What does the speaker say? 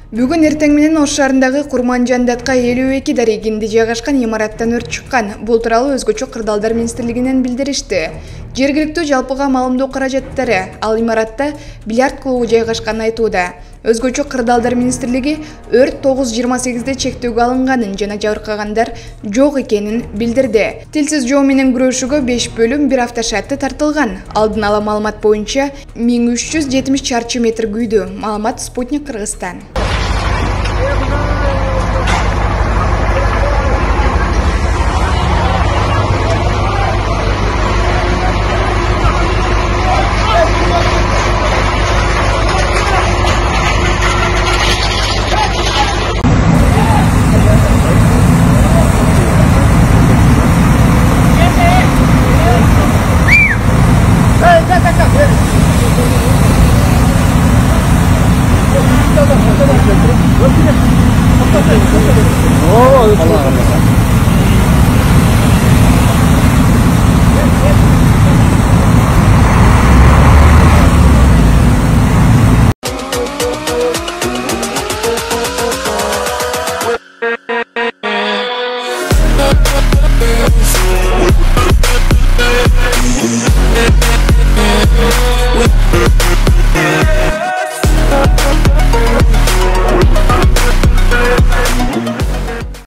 Бүгін эртең менен Ош шаарындагы Курманжандатка 52 дарегинде жайгашкан имараттан өрт чыккан. Бул тууралуу өзгөчө кырдаалдар министрлигинен билдиришти. Жергиликтүү жалпыга маалымдоо каражаттары ал имаратта бильярд клубу жайгашканын айтууда. Өзгөчө кырдаалдар министрлиги өрт 9:28 чектөөгө алынганын жана жабыркагандар жок экенин билдирди. Тилсиз жоо менен күрөшүүгө 5 бөлүм 1 автошатты тартылган. Алдын ала маалымат боюнча 1370 чарчы метр күйдү. Маалымат Спутник Кыргызстан. Allah Allah.